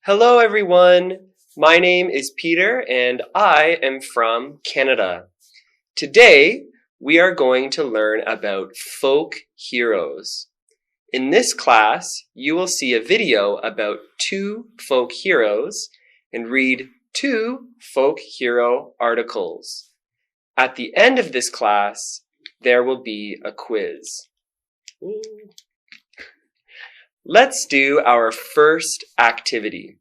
Hello everyone, my name is Peter and I am from Canada. Today we are going to learn about folk heroes. In this class, you will see a video about 2 folk heroes and read 2 folk hero articles. At the end of this class, there will be a quiz. Let's do our first activity.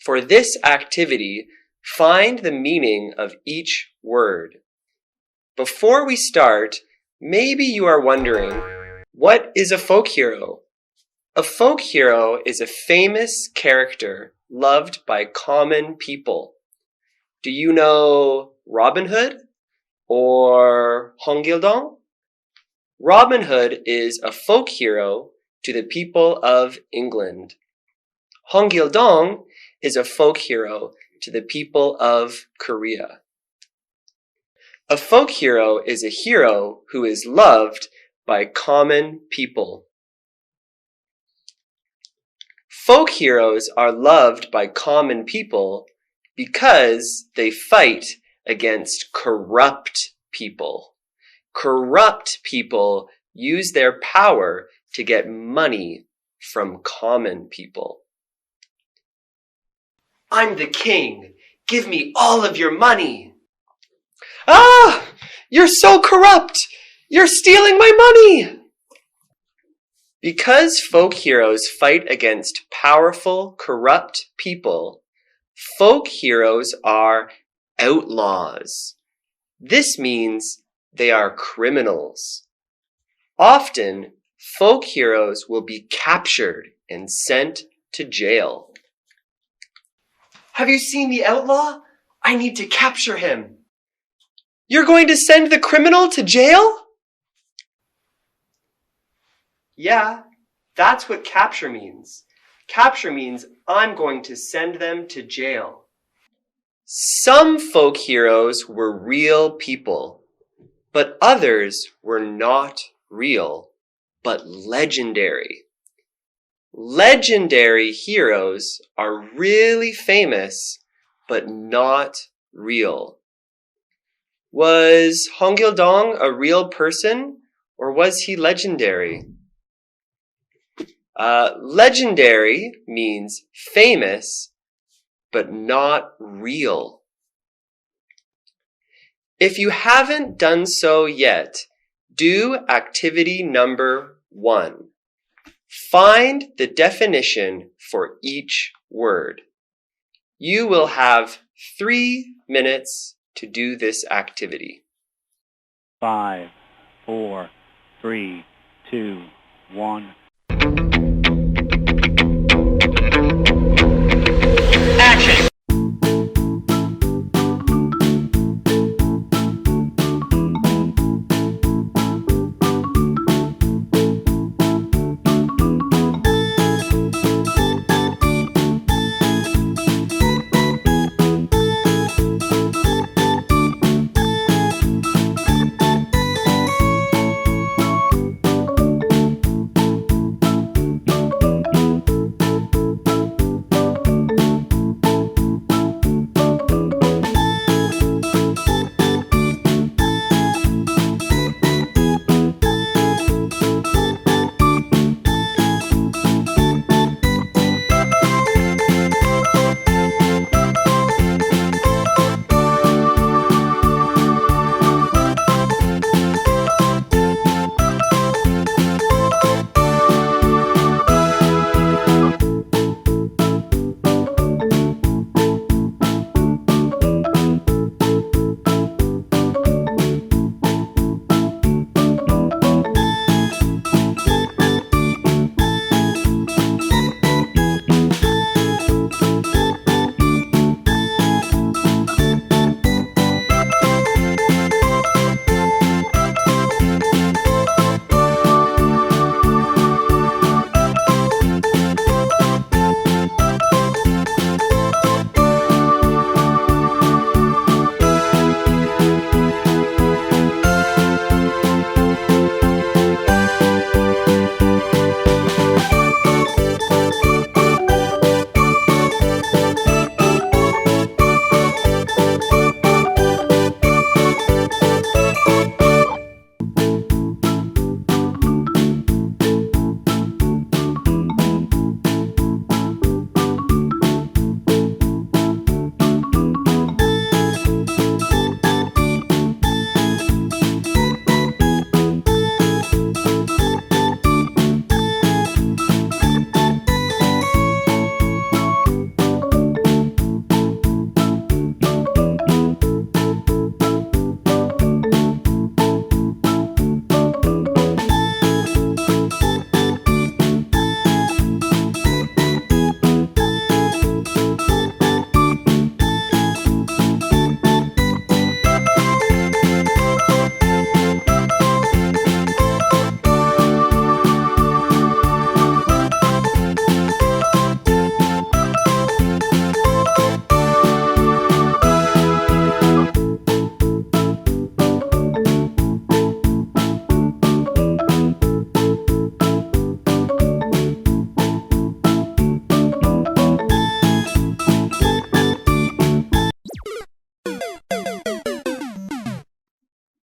For this activity, find the meaning of each word. Before we start, maybe you are wondering, what is a folk hero? A folk hero is a famous character loved by common people. Do you know Robin Hood or 홍길동? Robin Hood is a folk hero to the people of England. 홍길동 is a folk hero to the people of Korea. A folk hero is a hero who is loved by common people. Folk heroes are loved by common people because they fight against corrupt people. Corrupt people use their power to get money from common people. I'm the king. Give me all of your money. Ah! You're so corrupt! You're stealing my money! Because folk heroes fight against powerful, corrupt people, folk heroes are outlaws. This means they are criminals. Often, folk heroes will be captured and sent to jail. Have you seen the outlaw? I need to capture him. You're going to send the criminal to jail? Yeah, that's what capture means. Capture means I'm going to send them to jail. Some folk heroes were real people, but others were not real, but legendary. Legendary heroes are really famous, but not real. Was 홍길동 a real person, or was he legendary? Legendary means famous, but not real. If you haven't done so yet, do activity number 1. Find the definition for each word. You will have 3 minutes to do this activity. 5, 4, 3, 2, 1. Action!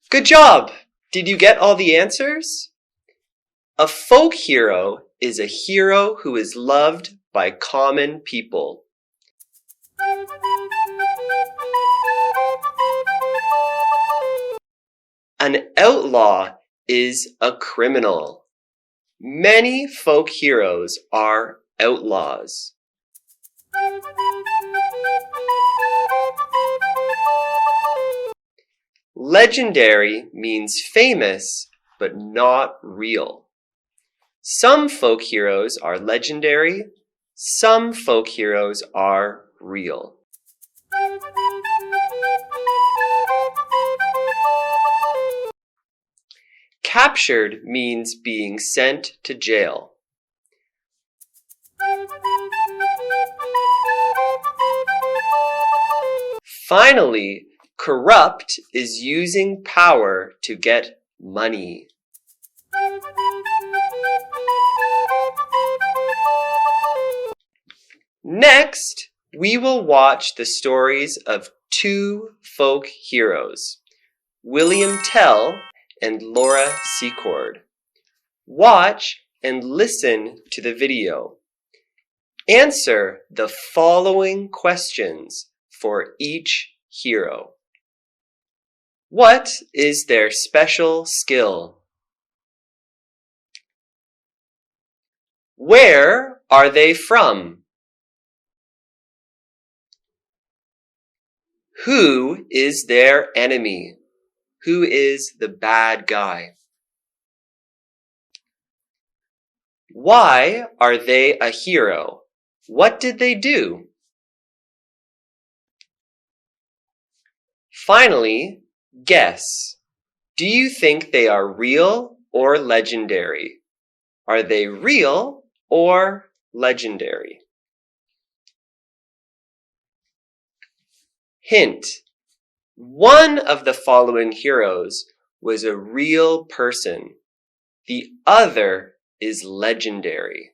Good job! Did you get all the answers? A folk hero is a hero who is loved by common people. An outlaw is a criminal. Many folk heroes are outlaws. Legendary means famous, but not real. Some folk heroes are legendary, some folk heroes are real. Captured means being sent to jail. Finally, corrupt is using power to get money. Next, we will watch the stories of two folk heroes, William Tell and Laura Secord. Watch and listen to the video. Answer the following questions for each hero. What is their special skill? Where are they from? Who is their enemy? Who is the bad guy? Why are they a hero? What did they do? Finally, guess. Do you think they are real or legendary? Are they real or legendary? Hint. One of the following heroes was a real person. The other is legendary.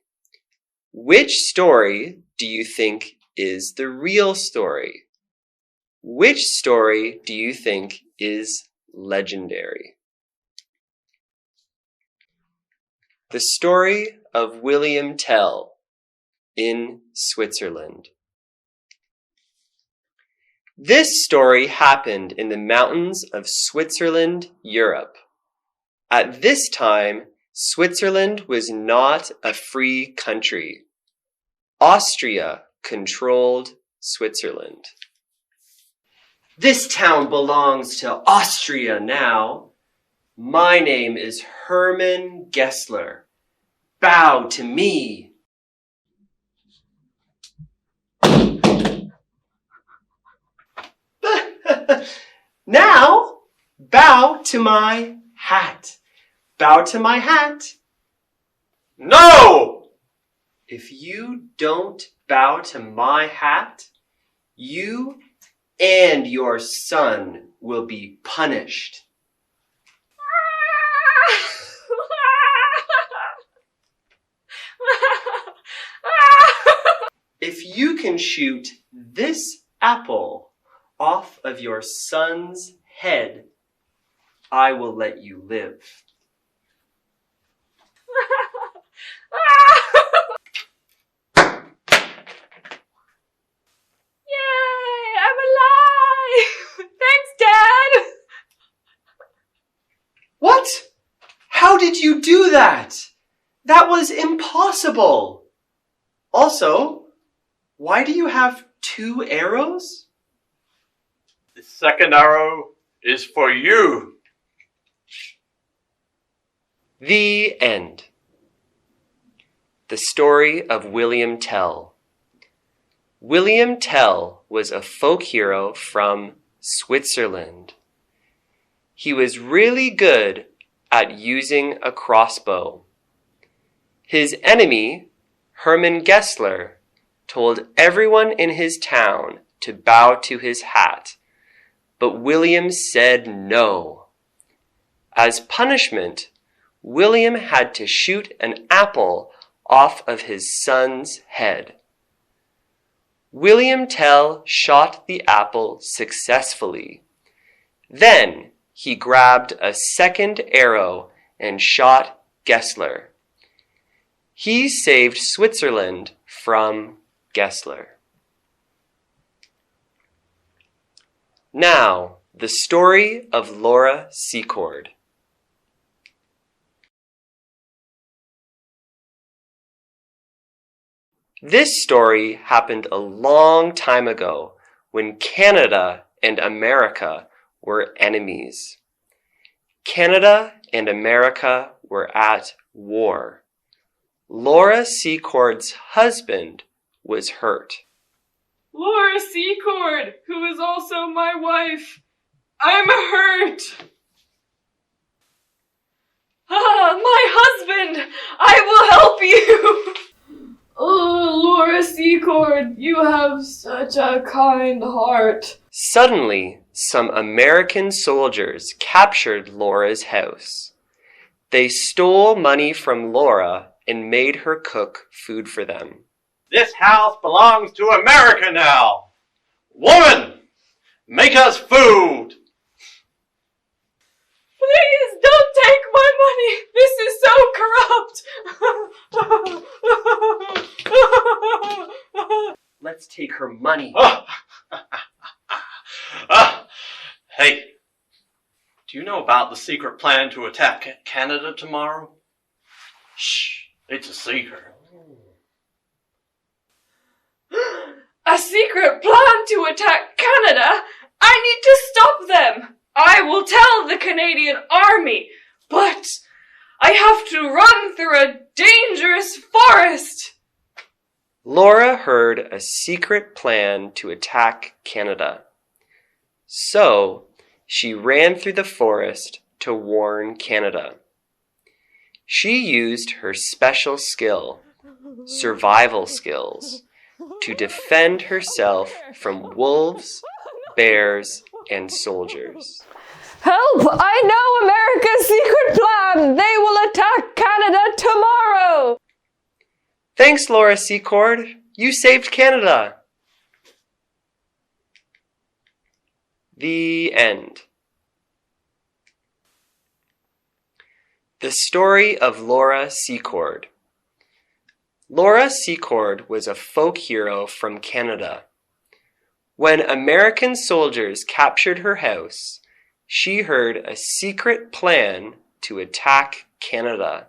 Which story do you think is the real story? Which story do you think is legendary? The story of William Tell in Switzerland. This story happened in the mountains of Switzerland, Europe. At this time, Switzerland was not a free country. Austria controlled Switzerland. This town belongs to Austria now. My name is Hermann Gessler. Bow to me. Now, bow to my hat. Bow to my hat. No! If you don't bow to my hat, you and your son will be punished. If you can shoot this apple off of your son's head, I will let you live. Yay! I'm alive! Thanks, Dad! What? How did you do that? That was impossible. Also, why do you have 2 arrows? The second arrow is for you. The end. The story of William Tell. William Tell was a folk hero from Switzerland. He was really good at using a crossbow. His enemy, Hermann Gessler, told everyone in his town to bow to his hat, but William said no. As punishment, William had to shoot an apple off of his son's head. William Tell shot the apple successfully. Then he grabbed a second arrow and shot Gessler. He saved Switzerland from Gessler. Now, the story of Laura Secord. This story happened a long time ago when Canada and America were enemies. Canada and America were at war. Laura Secord's husband was hurt. Laura Secord, who is also my wife. I'm hurt. Ah, my husband! I will help you! Oh, Laura Secord, you have such a kind heart. Suddenly, some American soldiers captured Laura's house. They stole money from Laura and made her cook food for them. This house belongs to America now. Woman, make us food. Please don't take my money. This is so corrupt. Let's take her money. Hey, do you know about the secret plan to attack Canada tomorrow? Shh, it's a secret. A secret plan to attack Canada? I need to stop them. I will tell the Canadian Army, but I have to run through a dangerous forest. Laura heard a secret plan to attack Canada. So, she ran through the forest to warn Canada. She used her special skill, survival skills, to defend herself from wolves, bears, and soldiers. Help! I know America's secret plan! They will attack Canada tomorrow! Thanks, Laura Secord. You saved Canada. The end. The story of Laura Secord. Laura Secord was a folk hero from Canada. When American soldiers captured her house, she heard a secret plan to attack Canada.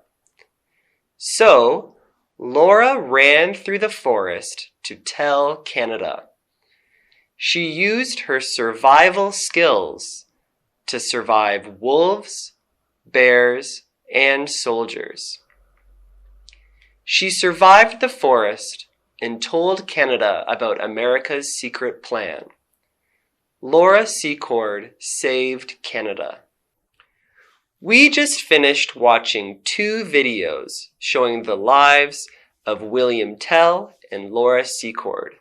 So, Laura ran through the forest to tell Canada. She used her survival skills to survive wolves, bears, and soldiers. She survived the forest and told Canada about America's secret plan. Laura Secord saved Canada. We just finished watching 2 videos showing the lives of William Tell and Laura Secord.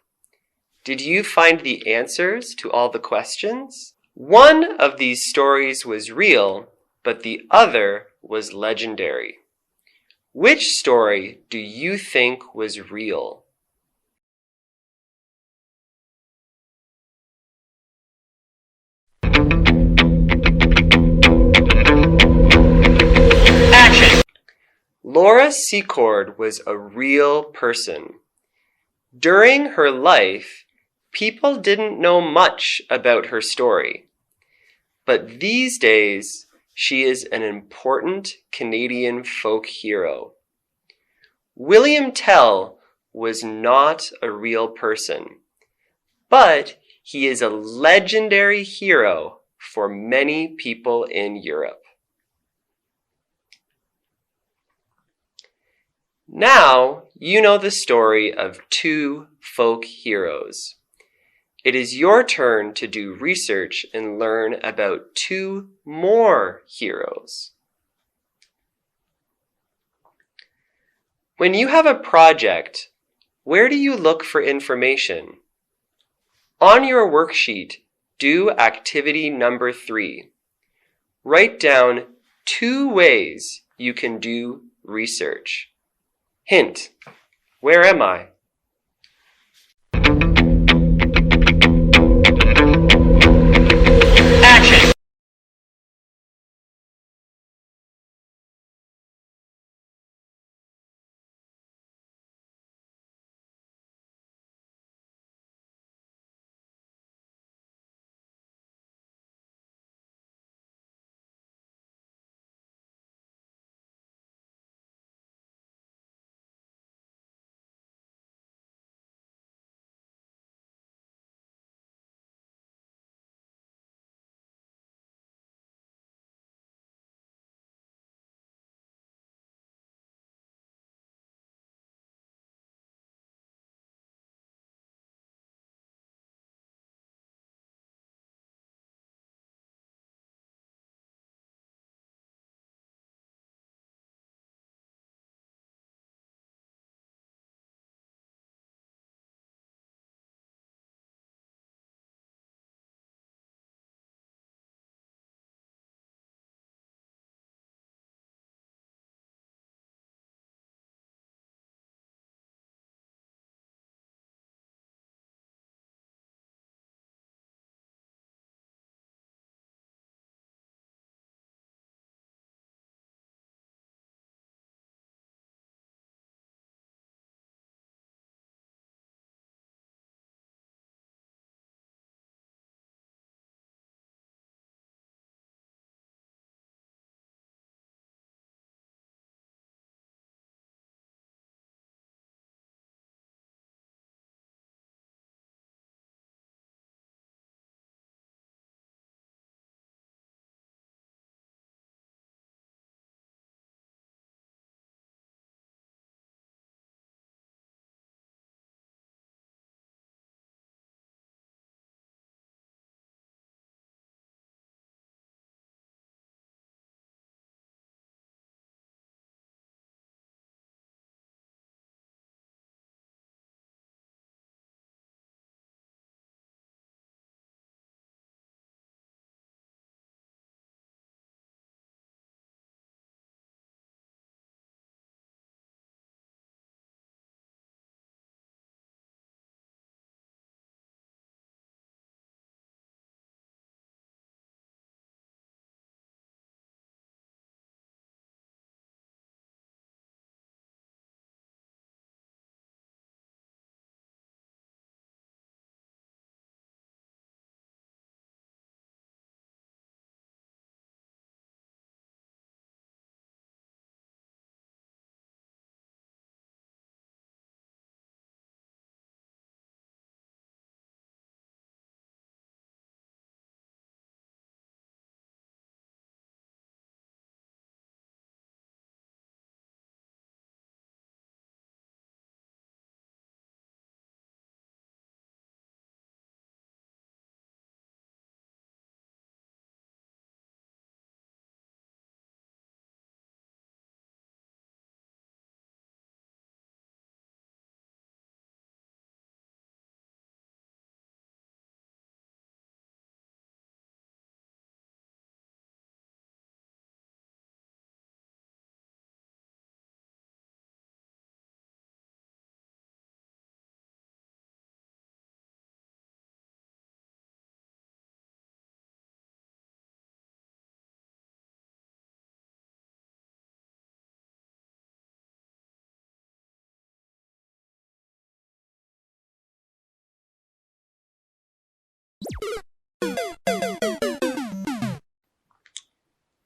Did you find the answers to all the questions? One of these stories was real, but the other was legendary. Which story do you think was real? Action! Laura Secord was a real person. During her life, people didn't know much about her story. But these days, she is an important Canadian folk hero. William Tell was not a real person, but he is a legendary hero for many people in Europe. Now you know the story of 2 folk heroes. It is your turn to do research and learn about 2 more heroes. When you have a project, where do you look for information? On your worksheet, do activity number 3. Write down 2 ways you can do research. Hint, where am I?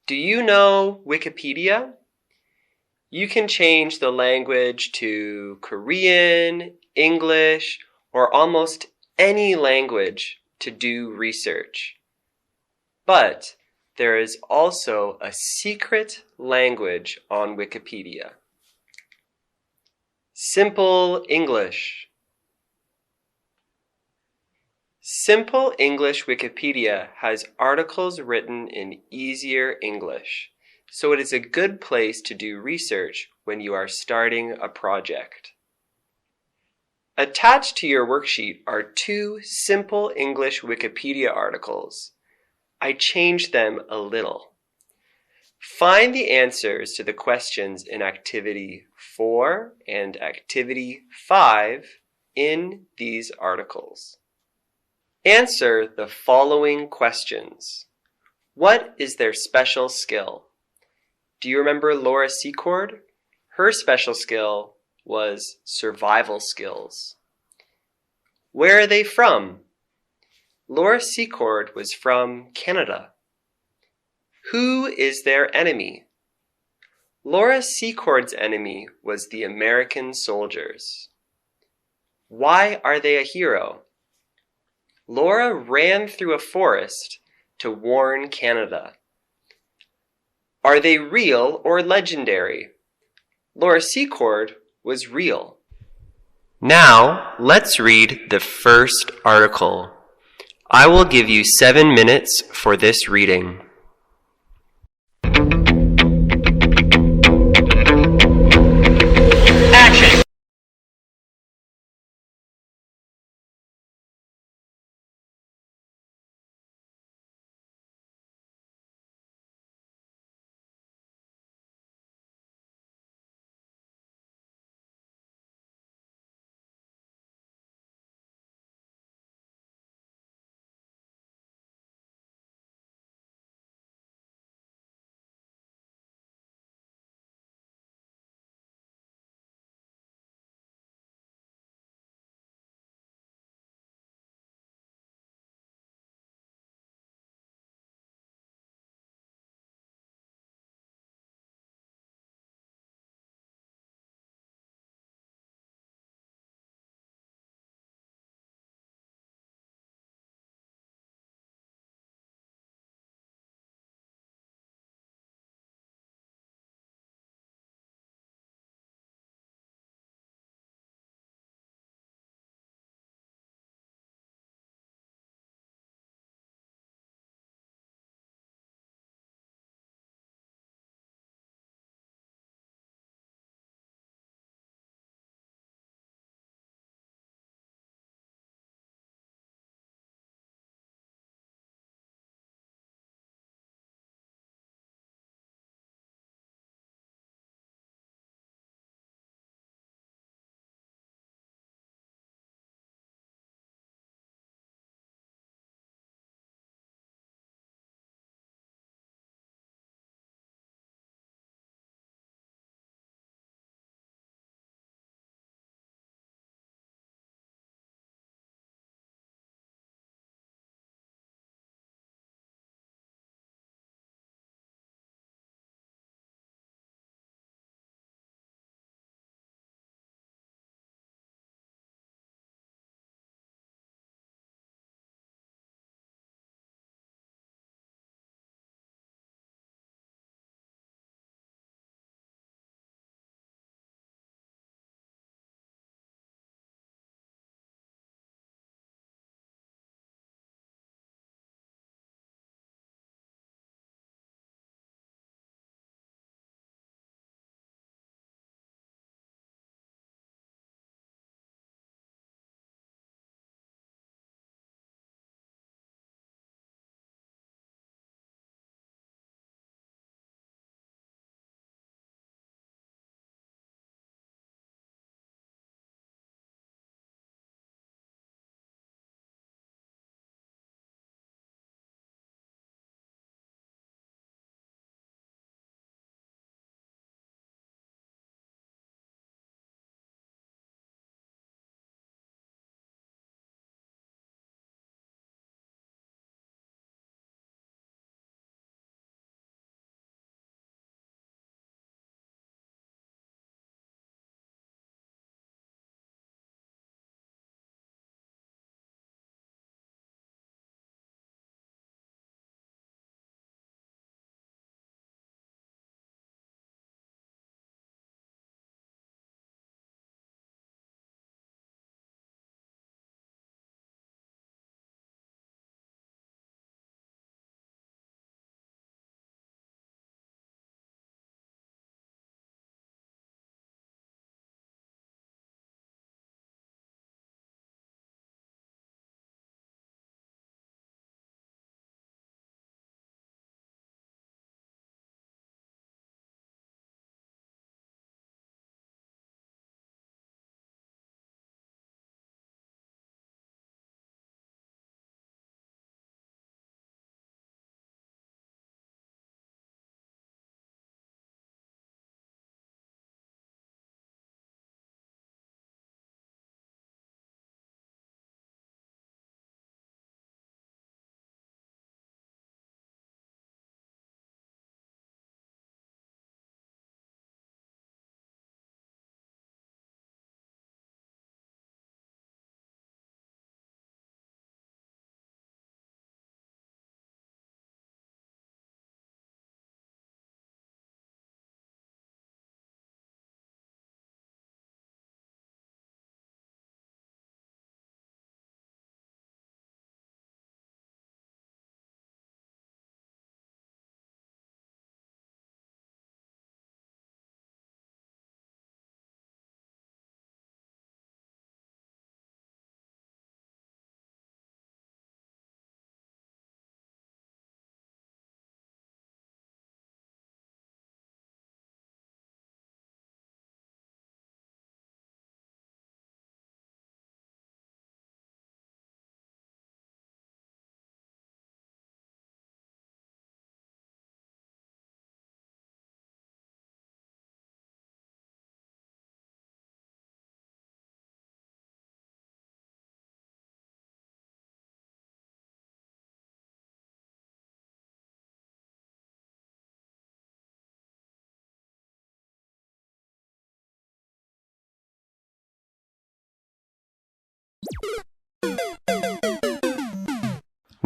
Do you know Wikipedia? You can change the language to Korean, English, or almost any language to do research. But there is also a secret language on Wikipedia. Simple English. Simple English Wikipedia has articles written in easier English, so it is a good place to do research when you are starting a project. Attached to your worksheet are 2 Simple English Wikipedia articles. I changed them a little. Find the answers to the questions in Activity 4 and Activity 5 in these articles. Answer the following questions. What is their special skill? Do you remember Laura Secord? Her special skill was survival skills. Where are they from? Laura Secord was from Canada. Who is their enemy? Laura Secord's enemy was the American soldiers. Why are they a hero? Laura ran through a forest to warn Canada. Are they real or legendary? Laura Secord was real. Now, let's read the first article. I will give you 7 minutes for this reading. Action!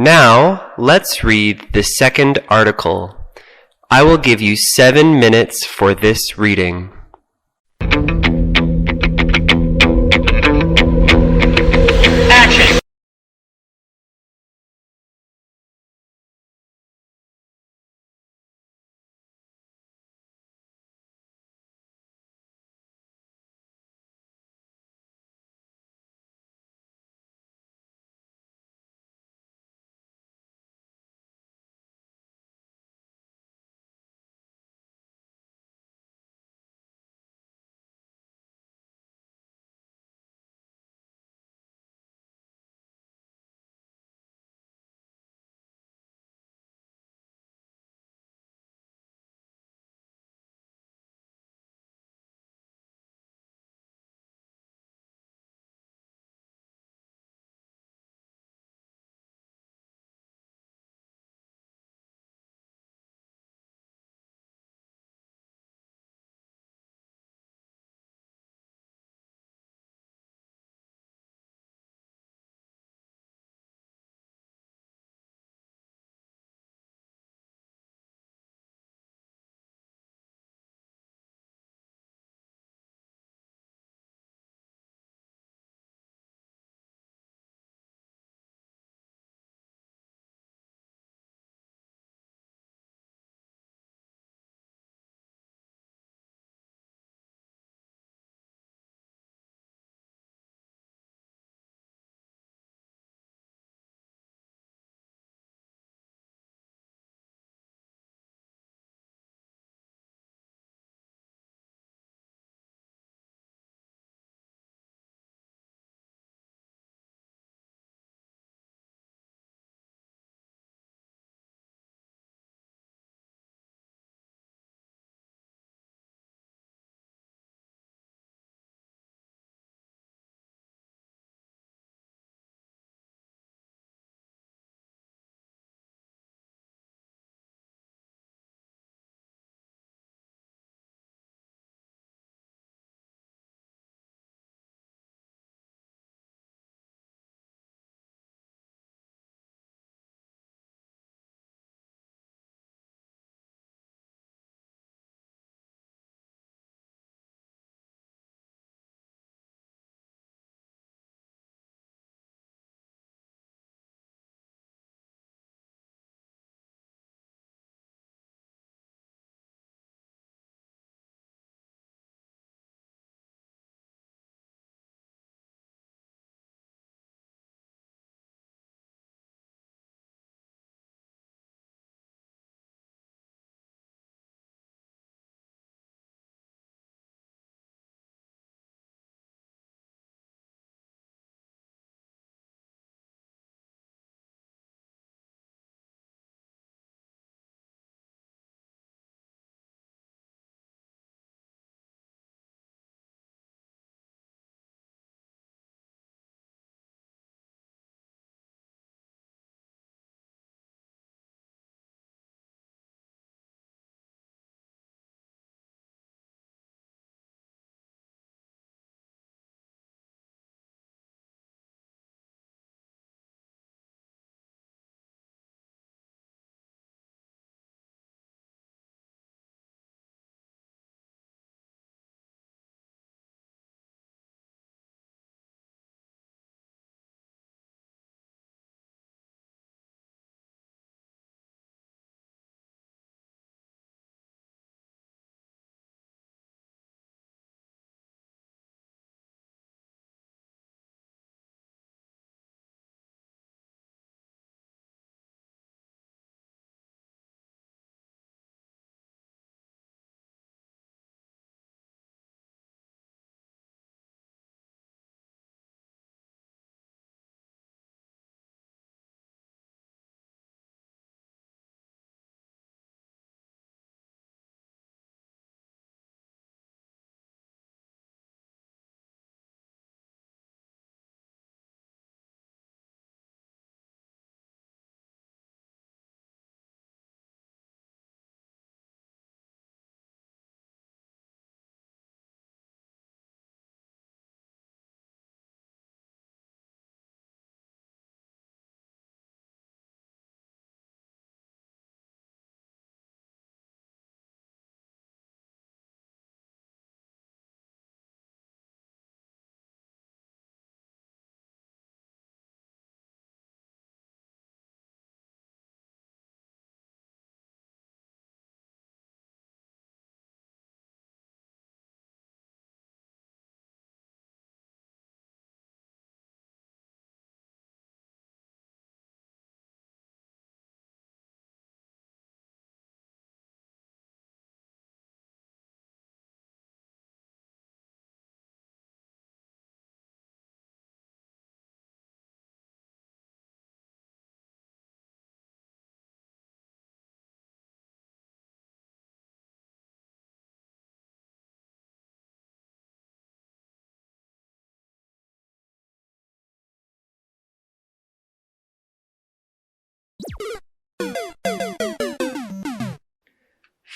Now, let's read the second article. I will give you 7 minutes for this reading. Action!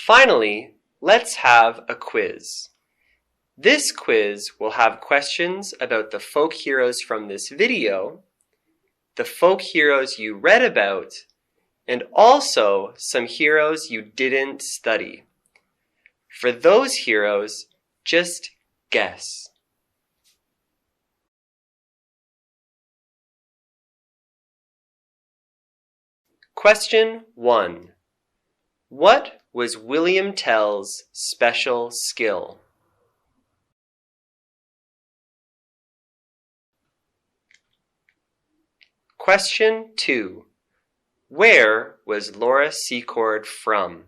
Finally, let's have a quiz. This quiz will have questions about the folk heroes from this video, the folk heroes you read about, and also some heroes you didn't study. For those heroes, just guess. Question 1. What was William Tell's special skill? Question 2. Where was Laura Secord from?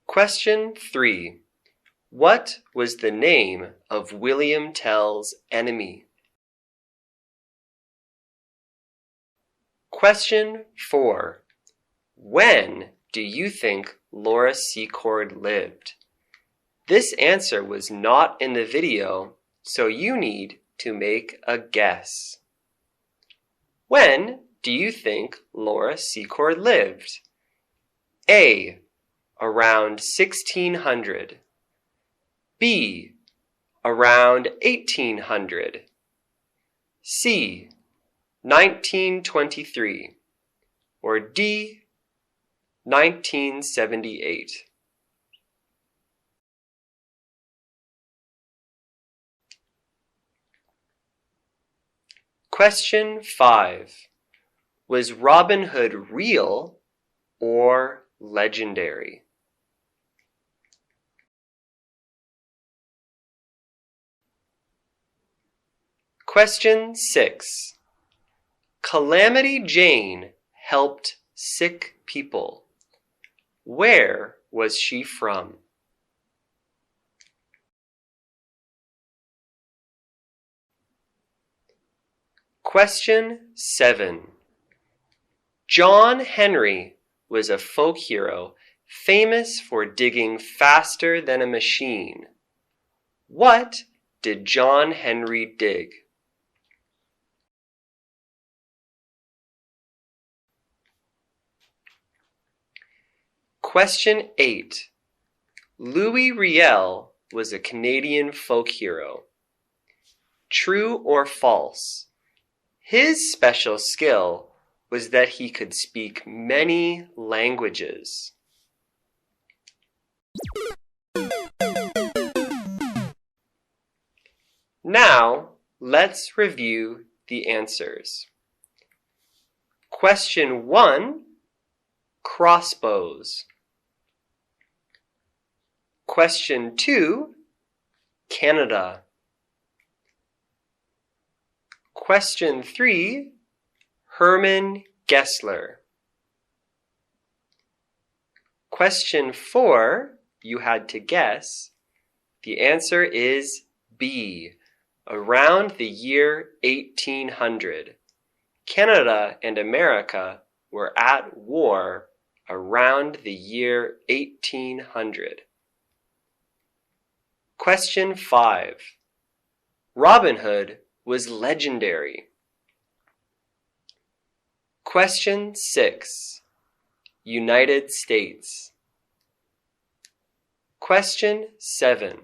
Question 3. What was the name of William Tell's enemy? Question 4. When do you think Laura Secord lived? This answer was not in the video, so you need to make a guess. When do you think Laura Secord lived? A. Around 1600. B. Around 1800. C. 1923. Or D. 1978. Question 5. Was Robin Hood real or legendary? Question 6. Calamity Jane helped sick people. Where was she from? Question 7. John Henry was a folk hero famous for digging faster than a machine. What did John Henry dig? Question 8. Louis Riel was a Canadian folk hero. True or false? His special skill was that he could speak many languages. Now, let's review the answers. Question 1, crossbows. Question 2, Canada. Question 3, Herman Gessler. Question 4, you had to guess. The answer is B, around the year 1800. Canada and America were at war around the year 1800. Question 5. Robin Hood was legendary. Question 6. United States. Question 7.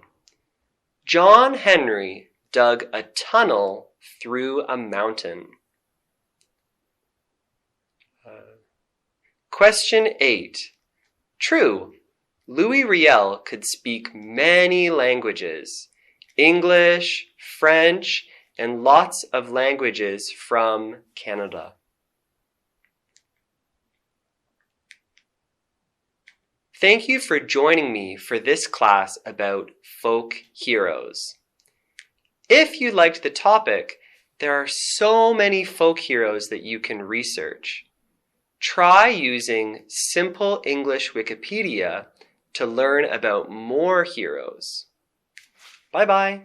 John Henry dug a tunnel through a mountain. Question 8. True. Louis Riel could speak many languages, English, French, and lots of languages from Canada. Thank you for joining me for this class about folk heroes. If you liked the topic, there are so many folk heroes that you can research. Try using Simple English Wikipedia to learn about more heroes. Bye-bye.